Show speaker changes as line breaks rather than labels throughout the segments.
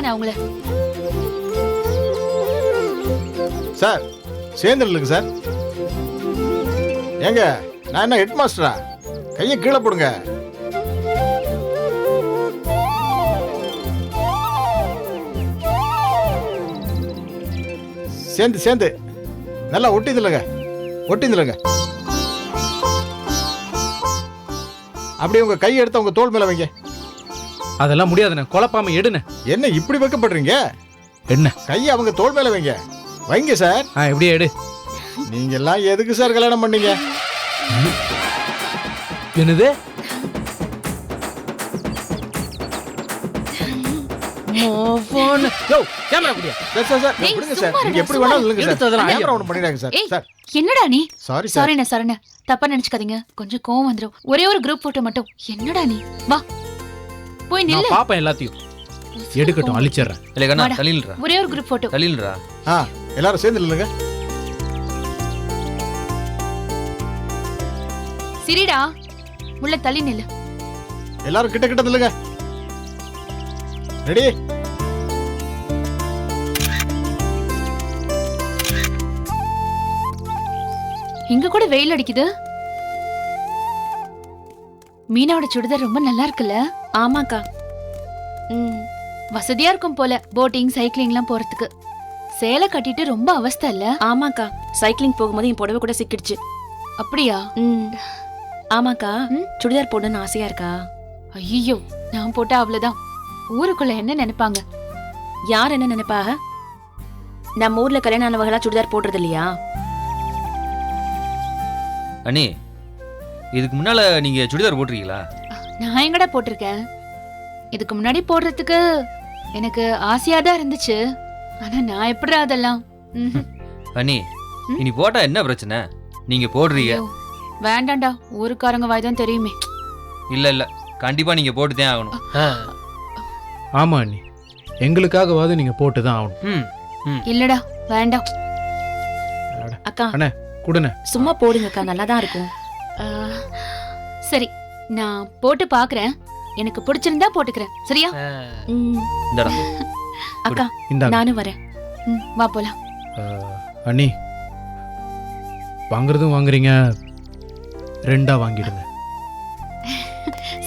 வாங்க நான் உங்களை.
சார் சேர்ந்து இல்லைங்க சார். ஏங்க நான் என்ன ஹெட் மாஸ்டரா? கையை கீழே போடுங்க. சேர்ந்து நல்லா ஒட்டிதுலங்க. அப்படியே உங்க கையை எடுத்து உங்க தோள் மேல வைங்க.
அதெல்லாம் முடியாதுண்ணே, குழப்பாம எடுண்ணே.
என்ன இப்படி வைக்கப்படுறீங்க?
என்ன
கையை அவங்க தோள் மேல வைங்க சார்.
எப்படியே எடு.
நீங்க எல்லாம் எதுக்கு சார் கல்யாணம் பண்ணீங்க?
என்னது?
என்னடா நீ? சாரிண்ணே சாரிண்ணே, தப்பா நினைச்சுக்காதீங்க. கொஞ்சம் கோவம் வந்துடும். ஒரே ஒரு குரூப் போட்டோ மட்டும். என்னடா நீ? வா போய் நில்லு.
பாப்பா எல்லாத்தையும் எடுக்கட்டும், அழிச்சிடுறேன்.
ஒரே ஒரு குரூப் போட்டோ.
எல்லாரும் சேர்ந்து இல்லைங்க.
சரிடா, உள்ள தள்ளி நில்லு.
எல்லாரும் கிட்ட நில்லுங்க. ரெடி?
இங்க கூட வெயில் அடிக்குது. மீனாவோட சுடிதார் ரொம்ப நல்லா இருக்குல்ல?
ஆமாக்கா.
வசதியா இருக்கும் போல போட்டிங் சைக்கிளிங்லாம் போறதுக்கு. சேலை கட்டிட்டு ரொம்ப அவஸ்தை இல்ல?
ஆமாக்கா, சைக்கிளிங் போகும்போது என் புடவை கூட சிக்கிடுச்சு.
அப்படியா?
ஆமாக்கா, சுடிதார் போடணும்னு ஆசையா இருக்கா?
ஐயோ, நான் போட்டா அவ்வளவுதான். ஊருக்குள்ள என்ன நினைப்பாங்க?
யார் என்ன நினைப்பாக? நம்ம ஊர்ல கல்யாண ஆனவங்களா சுடிதார் போடுறது இல்லையா?
அண்ணி, இதுக்கு முன்னால நீங்க சுடிதார் போட்டிருக்கீங்களா?
நான் எங்கடா போட்டிருக்கேன்? இதுக்கு முன்னாடி போடுறதுக்கு எனக்கு ஆசையா தான் இருந்துச்சு. ஆனா நான் எப்படி அதெல்லாம்.
அண்ணி, இனி போட்டா என்ன பிரச்சனை? நீங்க போடுறீங்க.
வேண்டாண்டா, ஊருக்காரங்க வாய்தான் தெரியுமே.
இல்ல கண்டிப்பா நீங்க போட்டுதான் ஆகணும்.
ஆமா அண்ணி, எங்களுக்காகவாது நீங்க போட்டுதான் ஆகணும்.
இல்லடா வேண்டாம்.
அக்கா
அண்ணே குடுண்ணே.
சும்மா போடுங்கக்கா, நல்லாதான் இருக்கும்.
சரி, நான் போட்டு பாக்குறேன். எனக்கு பிடிச்சிருந்தா போட்டுக்கிறேன். சரியா?
அக்கா நானும் வரேன்.
வா போலாம்.
அண்ணி, வாங்குறதும் வாங்குறீங்க, ரெண்டா வாங்கிடுங்க.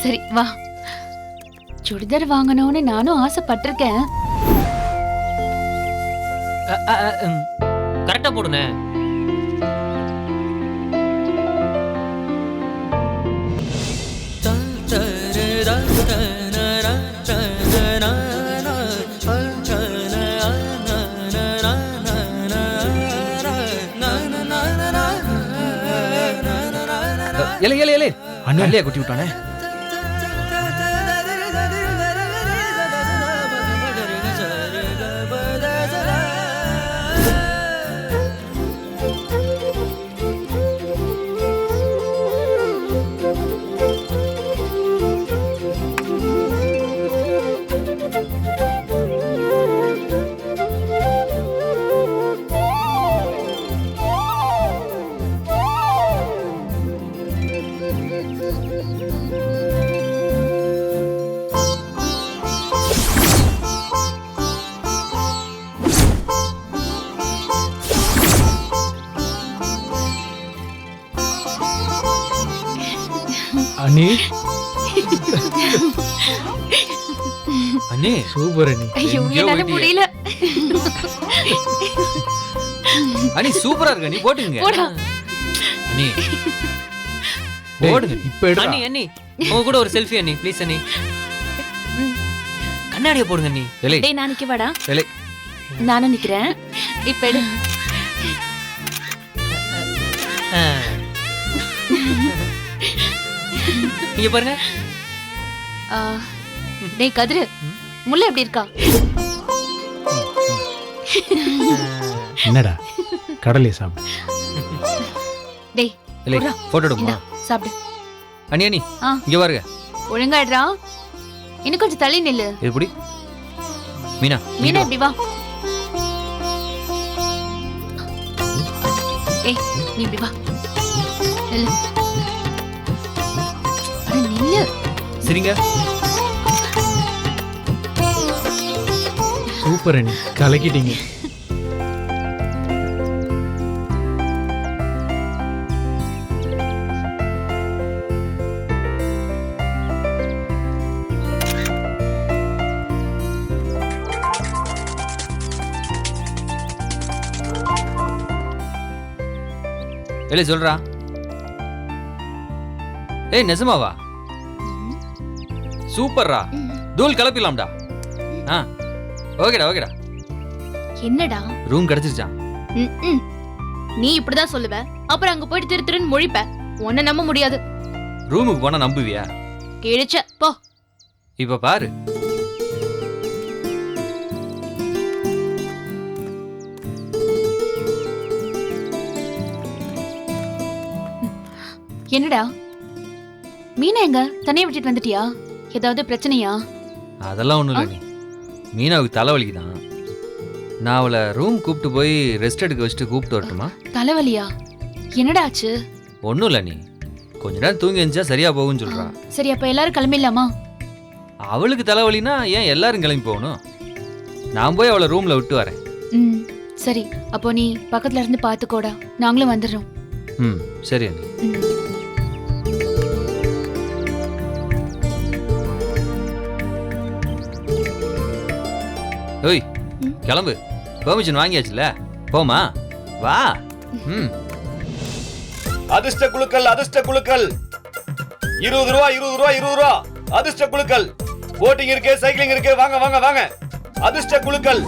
சரி வா. சுடிதார் வாங்கணும்னு நானும் ஆசைப்பட்டிருக்கேன்.
கரெக்டா போடுனே. அண்ணா குட்டி விட்டானே.
அண்ணி
அண்ணி
சூப்பர் அண்ணி.
ஐயோ என்னால முடியல.
அண்ணி சூப்பரா இருக்கு. நீ போட்டுங்க. அண்ணி
போடுங்க. இப்ப எடுடா.
அண்ணி உங்க கூட ஒரு செல்ஃபி அண்ணி ப்ளீஸ் அண்ணி. கண்ணாடியை போடுங்க அண்ணி.
டேய் நான் நிக்க வாடா.
எலே
நானும் நிக்கிறேன்.
இப்ப எடு.
இங்க பாருங்க.
டேய் கதிரு, முல்லை எப்படி இருக்கா?
என்னடா கடலையை சாப்பிடு.
டேய்
போட்டோ எடுமா.
சாப்பிடு.
அண்ணி இங்க பாருங்க.
ஒழுங்காடுறா. இன்னும் கொஞ்சம் தள்ளி நில்லு.
எப்படி? மீனா
இப்படி வா. ஏய் நீ இப்படி வா. நில்லு. நில்லு.
சரிங்க.
சூப்பர் அண்ணி, கலக்கிட்டீங்க.
இல்லை சொல்றா. ஏய் நெசமாவா? சூப்பர்ரா, தூள் கிளப்பிடலாம்டா. ஆ ஓகேடா ஓகேடா.
என்னடா
ரூம் கிடைச்சிருச்சா?
ம்ம். நீ இப்படிதான் சொல்லுவ, அப்புறம் அங்க போயிட்டு திரு திருன்னு முழிப்ப. உன்னை நம்ப முடியாது.
ரூமுக்கு போனா நம்புவியா?
கிழிச்ச போ.
இப்ப பாரு.
என்னடா மீனா எங்க தனியா விட்டுட்டு வந்துட்டியா? ஏதாவது பிரச்சனையா?
அதெல்லாம் ஒண்ணும் இல்லை. நீ மீனாவுக்கு தலைவலிக்குதான். நான் அவளை ரூம் கூப்பிட்டு போய் ரெஸ்ட் எடுக்க வச்சுட்டு கூப்பிட்டு வரட்டுமா?
தலைவலியா? என்னடா ஆச்சு?
ஒன்றும் இல்லை, நீ கொஞ்ச நேரம் தூங்கி எழுந்தா சரியா போகும்னு சொல்றா.
சரி, அப்ப எல்லாரும் கிளம்பிடலாமா?
அவளுக்கு தலைவலினா ஏன் எல்லாரும் கிளம்பி போகணும்? நான் போய் அவளை ரூம்ல விட்டு வரேன்.
ம் சரி, அப்போ நீ பக்கத்துல இருந்து பாத்துக்கோடா. நாங்களும் வந்துடுறோம்.
ம் சரி அண்ணி.
ம்.
ஓய் கிளம்பு, பெர்மிஷன் வாங்கியாச்சுல, போமா வா. ம்
அதிர்ஷ்ட குழுக்கள், அதிர்ஷ்ட குழுக்கள், 20 ரூபா 20 ரூபா 20 ரூபா. அதிர்ஷ்ட குழுக்கள், போட்டிங் இருக்கு, சைக்கிளிங் இருக்கு. வாங்க வாங்க வாங்க. அதிர்ஷ்ட குழுக்கள்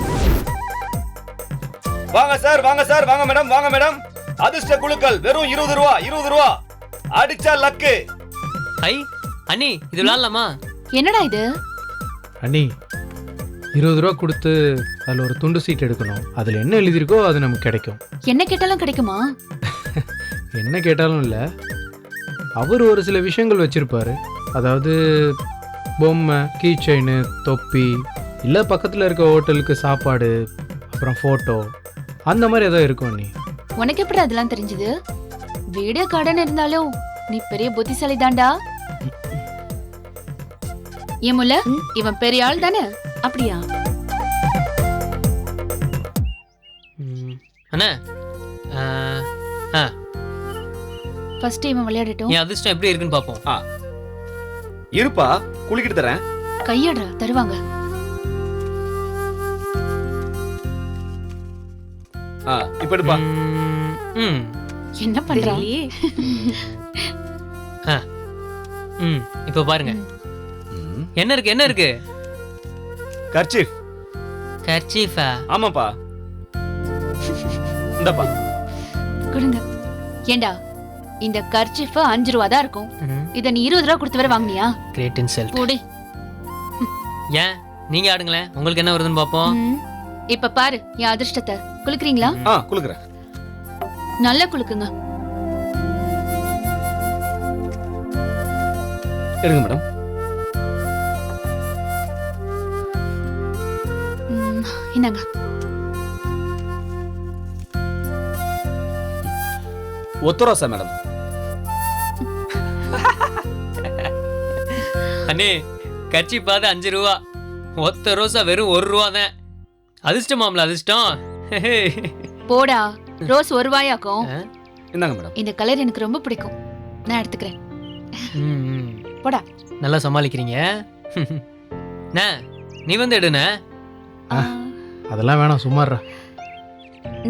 வாங்க சார், வாங்க சார், வாங்க மேடம், வாங்க மேடம். அதிர்ஷ்ட குழுக்கள் வெறும் 20 ரூபா 20 ரூபா. அடிச்சா லக்கு.
ஐ அண்ணி, இது விளையாடலாமா?
என்னடா இது?
அண்ணி, 20 ரூபா கொடுத்து அதில் ஒரு துண்டு சீட் எடுக்கணும். அதில் என்ன எழுதியிருக்கோ அது நமக்கு கிடைக்கும்.
என்ன கேட்டாலும் கிடைக்குமா?
என்ன கேட்டாலும் இல்லை, அவர் ஒரு சில விஷயங்கள் வச்சுருப்பாரு. அதாவது பொம்மை, கீ செயின், தொப்பி, இல்லை பக்கத்தில் இருக்க ஹோட்டலுக்கு சாப்பாடு, அப்புறம் ஃபோட்டோ, அந்த மாதிரி ஏதோ இருக்கும். அண்ணி,
உனக்கு எப்படி அதெல்லாம் தெரிஞ்சது? வீடியோ கார்டன் இருந்தாலும் நீ பெரிய புத்திசாலி தான்டா. ஏன் முல்ல, இவன் பெரிய ஆள் தானே?
அப்படியா?
அண்ணா,
ஃபர்ஸ்ட் இவன் விளையாடட்டும்.
என் அதிர்ஷ்டம் எப்படி இருக்குன்னு பார்ப்போம்.
இருப்பா, குளிக்கிட்டு தரேன்.
கையடுறா, தருவாங்க.
இப்ப எடுப்பா.
ம்
என்ன பண்றான்?
தெரியலையே.
ம் இப்போ பாருங்க. என்ன இருக்கு என்ன இருக்கு?
கர்ச்சீஃப்.
கர்ச்சீஃபா?
ஆமாப்பா, இந்தப்பா.
கொடுங்க. ஏண்டா, இந்த கர்ச்சிஃப் 5 ரூபா தான் இருக்கும். இத நீ 20 ரூபா கொடுத்து வர வாங்குனியா?
Great insult.
போடி.
ஏன் நீங்க ஆடுங்களேன், உங்களுக்கு என்ன வருதுன்னு பாப்போம்.
ம். இப்ப பாரு என் அதிர்ஷ்டத்தை. குலுக்குறீங்களா?
குளுக்குறேன்.
நல்லா குலுக்குங்க.
எடுங்க மேடம்.
என்னங்க?
ஒத்தரோசா மேடம்.
அண்ணே, கர்ச்சீஃபாது 5 ரூபா, ஒத்த ரோசா வெறும் 1 ரூபா தான். அதிர்ஷ்டமாம்ல அதிர்ஷ்டம்.
போடா, ரோஸ் 1 ரூபாயாக்கும்.
இந்தாங்க மேடம்.
இந்த கலர் எனக்கு ரொம்ப பிடிக்கும், நான் எடுத்துக்கிறேன்.
ம்,
போடா.
நல்லா சமாளிக்கிறீங்க. நீ வந்து எடுன.
அதெல்லாம் வேணாம், சும்மாறா.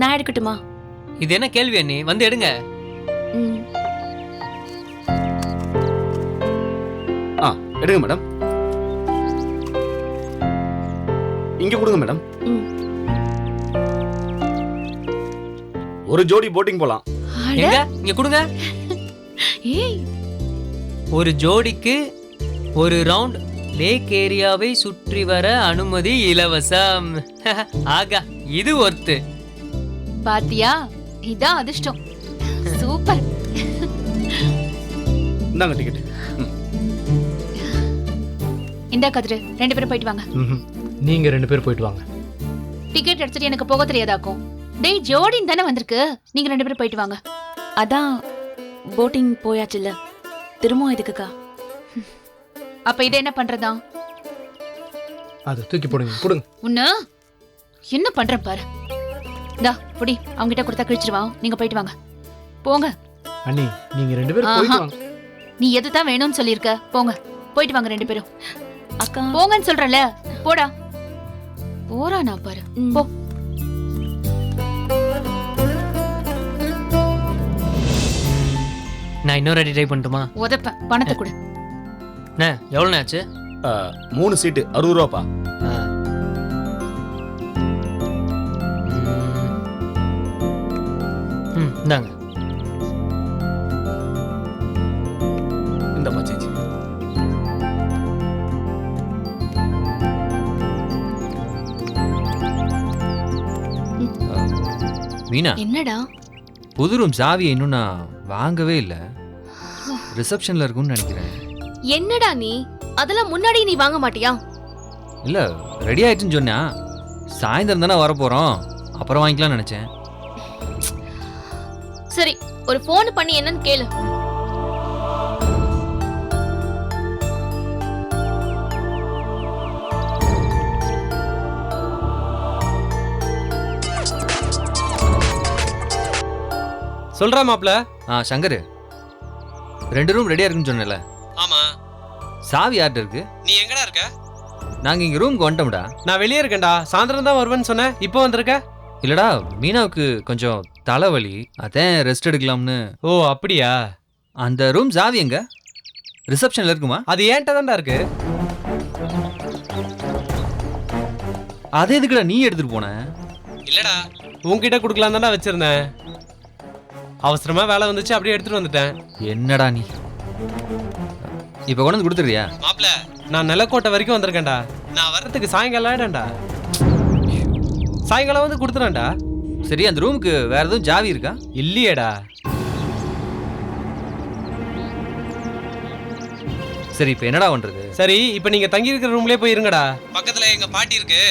நான் எடுக்கட்டுமா?
இது என்ன கேள்வி அண்ணி, வந்து எடுங்க.
ம்.
எடுங்க மேடம். இங்க கொடுங்க மேடம்.
ம்.
ஒரு ஜோடி போட்டிங் போலாம்.
அட,
எங்க இங்க கொடுங்க.
ஏய்,
ஒரு ஜோடிக்கு ஒரு ரவுண்ட் லேக் ஏரியாவை சுற்றி வர அனுமதி இலவசம். ஆகா, இது ஒர்த்து.
பாத்தியா, இதான் அதிர்ஷ்டம். சூப்பர்.
இந்தாங்க டிக்கெட்.
இந்த கதிரு, 2 பேரும் போயிட்டு வாங்க.
நீங்கள் 2 பேர் போயிட்டு வாங்க.
டிக்கெட் எடுத்துட்டு எனக்கு போக தெரியாதாக்கும். டேய், ஜோடின்னு தானே வந்திருக்கு. நீங்க 2 பேரும் போயிட்டு வாங்க.
அதான் போட்டிங் போயாச்சுல்ல, திரும்ப எதுக்குக்கா?
அப்ப இதை என்ன பண்றதா?
அதை தூக்கி போடுங்க, கொடுங்க.
உன்ன என்ன பண்றேன் பாரு. இந்தா புடி, அவங்க கிட்ட கொடுத்தா கிழிச்சிருவா. நீங்க போயிட்டு வாங்க. போங்க.
அண்ணி நீங்க 2 பேரும் போயிட்டு
ஆஹா.
வாங்க.
நீ எதுதான் வேணும்னு சொல்லியிருக்க? போங்க, போயிட்டு வாங்க 2 பேரும்.
அக்கா
போங்கன்னு சொல்றல, போடா. போறா நான் பாரு.
ம்.
போ.
நான் இன்னொரு அடி ட்ரை பண்ணட்டுமா?
உதப்பேன். பணத்தை கொடு.
அண்ணே எவ்வளோண்ணே ஆச்சு?
3 சீட்டு 60 ரூபாப்பா.
இந்தாங்க.
இந்தப்பா சேச்சி.
மீனா,
என்னடா?
புது ரூம் சாவியை இன்னும் நான் வாங்கவே இல்லை. ரிசப்ஷனில் இருக்கும்னு நினைக்கிறேன்.
என்னடா நீ அதெல்லாம் முன்னாடி நீ வாங்க மாட்டியா?
இல்லை, ரெடி ஆயிடுச்சுன்னு சொன்னா. சாயந்தரம் தானே வரப்போகிறோம், அப்புறம் வாங்கிக்கலாம்னு நினச்சேன்.
சரி, ஒரு ஃபோன் பண்ணி என்னன்னு கேளு.
சொல்றா மாப்ள.
சங்கர், 2 ரூம் ரெடியாக இருக்குன்னு சொன்னேன்ல,
ஆமா.
சாவி யார்கிட்ட இருக்கு?
நீ எங்கடா இருக்க?
நாங்கள் இங்கே ரூமுக்கு வந்துட்டோம்டா.
நான் வெளியே இருக்கேன்டா. சாயந்தரம் தான் வருவேன்னு சொன்னேன், இப்போ வந்திருக்க?
இல்லடா, மீனாவுக்கு கொஞ்சம் தலைவலி, அதான் ரெஸ்ட் எடுக்கலாம்னு.
ஓ அப்படியா?
அந்த ரூம் சாவி எங்க? ரிசப்ஷனில் இருக்குமா?
அது ஏன்ட்ட தான்டா இருக்கு.
அதே எதுக்குடா நீ எடுத்துட்டு போன?
இல்லடா, உன்கிட்ட கொடுக்கலாம் தான்டா வச்சிருந்தேன். அவசரமா வேலை வந்துச்சு, அப்படியே எடுத்துட்டு வந்துட்டேன்.
என்னடா நீ இப்போ கொண்டு வந்து கொடுத்துறியா?
மாப்ள, நான் நிலக்கோட்டை வரைக்கும் வந்திருக்கேன்டா. நான் வர்றதுக்கு சாயங்காலம் ஆயிடா. சாயங்காலம் வந்து கொடுத்துறேன்டா.
சரி, அந்த ரூமுக்கு வேற எதுவும் சாவி இருக்கா?
இல்லையேடா.
சரி, இப்போ என்னடா பண்றது?
சரி, இப்போ நீங்க தங்கி இருக்கிற ரூம்லயே போய் இருங்கடா. பக்கத்துல எங்க பாட்டி இருக்கு,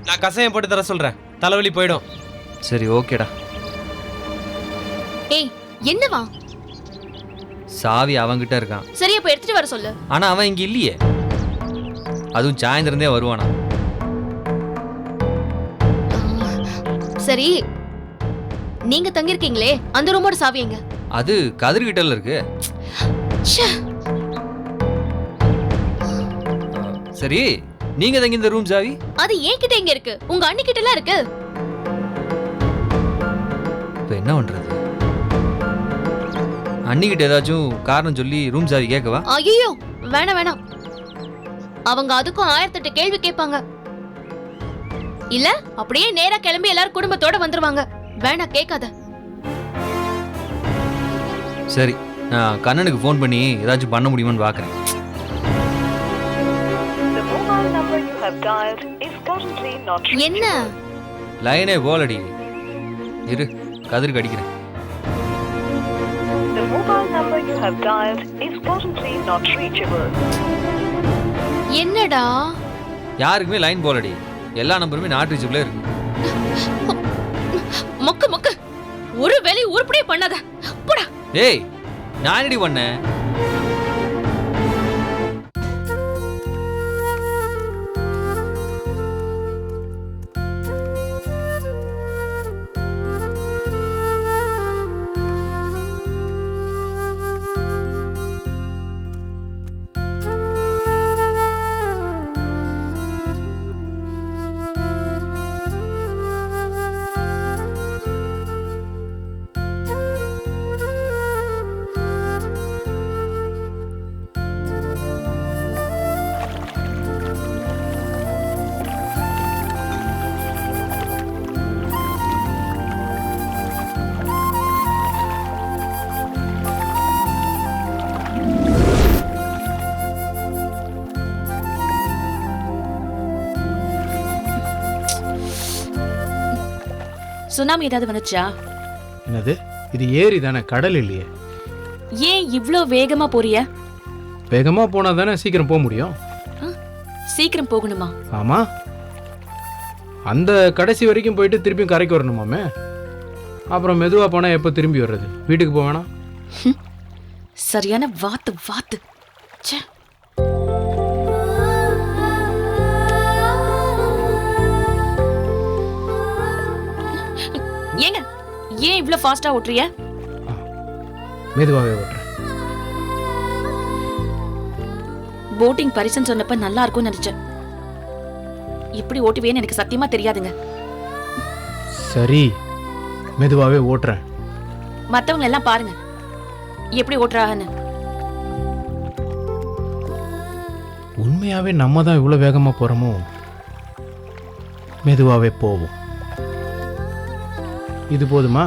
நான் கசாயம் போட்டு தர சொல்றேன். தலைவலி போயிடும்.
சரி, ஓகேடா.
ஏய், என்னவா?
சாவி அவன்கிட்ட இருக்கான்.
சரி, அப்ப எடுத்துட்டு வர சொல்லு.
ஆனா அவன் இங்க இல்லையே. அதுவும் சாயந்தரந்தே வருவானா?
சரி, நீங்க தங்கி இருக்கீங்களே அந்த ரூமோட சாவி எங்க?
அது கதிர்கிட்டல இருக்கு.
ச்சே.
சரி, நீங்க தங்கி இந்த ரூம் சாவி?
அது என்கிட்ட எங்க இருக்கு? உங்க அண்ணி கிட்ட எல்லாம் இருக்கு.
இப்போ என்ன பண்றது? அன்னிக்கிட்ட ஏதாச்சும் காரணம் சொல்லி ரூம் சாவி கேட்கவா?
ஐயோ, வேணாம் வேணாம். அவங்க அதுக்கும் 1008 கேள்வி கேட்பாங்க. இல்ல அப்படியே நேரா கிளம்பி எல்லாரும் குடும்பத்தோட வந்துருவாங்க. வேணா, கேட்காத.
சரி, நான் கண்ணனுக்கு ஃபோன் பண்ணி ஏதாச்சும் பண்ண முடியுமான்னு பார்க்குறேன்.
என்ன?
லைனே போலடி. இரு, கதிருக்கு அடிக்கிறேன்.
என்னடா?
யாருக்குமே லைன் போலடி. எல்லா நம்பருமே நாட் ரீச்சபிளே இருக்கு.
மொக்க மொக்க. ஒரு வேலையை உருப்படியே பண்ணாத. போடா.
ஏய், நான் என்னடி பண்ணேன்?
சுனாமி ஏதாவது வந்துச்சா?
என்னது? இது ஏரி தானே, கடல் இல்லையே.
ஏன் இவ்ளோ வேகமா போறிய?
வேகமா போனா தானே சீக்கிரம் போக முடியும்.
சீக்கிரம் போகணுமா?
ஆமா, அந்த கடைசி வரைக்கும் போயிட்டு திருப்பியும் கரைக்கு வரணுமாமே. அப்புறம் மெதுவா போனா எப்போ திரும்பி வர்றது? வீட்டுக்கு போவேனா?
சரியான வாத்து வாத்து. ச்சே. ஏங்க ஏன் இவ்ளோ ஃபாஸ்டா ஓட்டுறிய?
மெதுவாகவே ஓட்டுறேன்.
போட்டிங் பரிசுன்னு சொன்னப்ப நல்லா இருக்கும்னு நினைச்சேன். இப்படி ஓட்டுவேன்னு எனக்கு சத்தியமா தெரியாதுங்க.
சரி, மெதுவாகவே ஓட்டுறேன்.
மத்தவங்க எல்லாம் பாருங்க எப்படி ஓட்டுறாங்கன்னு.
உண்மையாவே நம்ம தான் இவ்வளோ வேகமாக போகிறோமோ? மெதுவாகவே போவோம். இது போதுமா?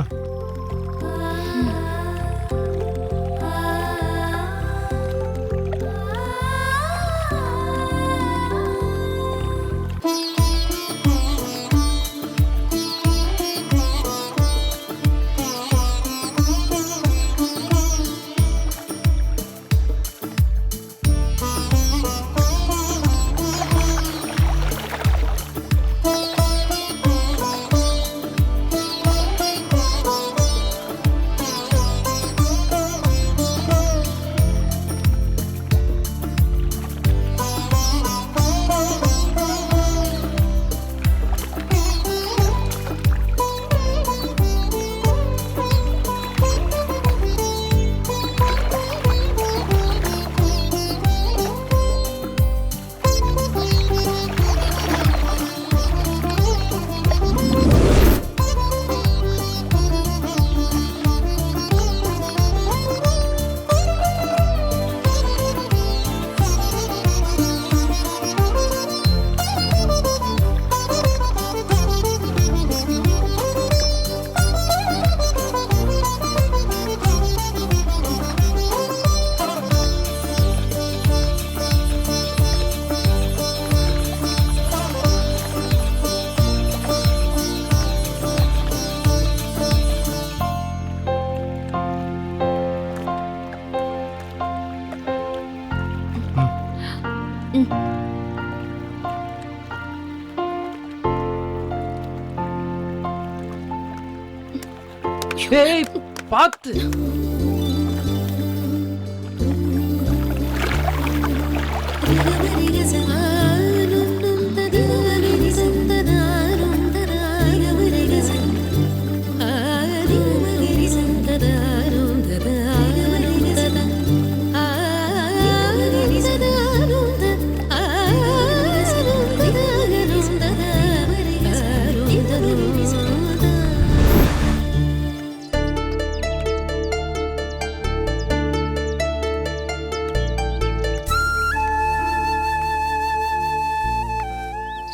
ஏய், பார்த்து.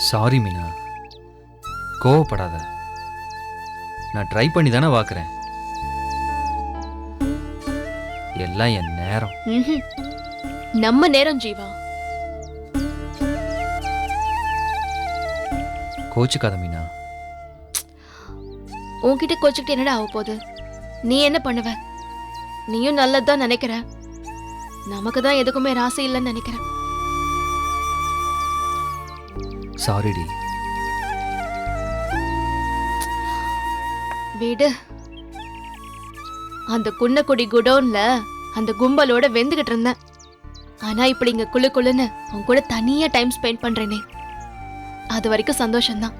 சாரி மீனா, கோவப்படாத. நான் ட்ரை பண்ணி தானே பார்க்குறேன். எல்லாம் என் நேரம்.
நம்ம நேரம் ஜீவா.
கோச்சுக்காத மீனா.
உன்கிட்ட கோச்சுக்கிட்டு என்னடா ஆக போகுது? நீ என்ன பண்ணுவ? நீயும் நல்லதுதான் நினைக்கிற. நமக்கு தான் எதுக்குமே ராசி இல்லைன்னு நினைக்கிறேன்.
சாரிடி.
வீடு அந்த குன்னக்குடி குடோன்ல அந்த கும்பலோட வெந்துகிட்டு இருந்தேன். ஆனா இப்படி இங்க குளு குளுன்னு உன் கூட தனியா டைம் ஸ்பெண்ட் பண்றேனே, அது வரைக்கும் சந்தோஷம்தான்.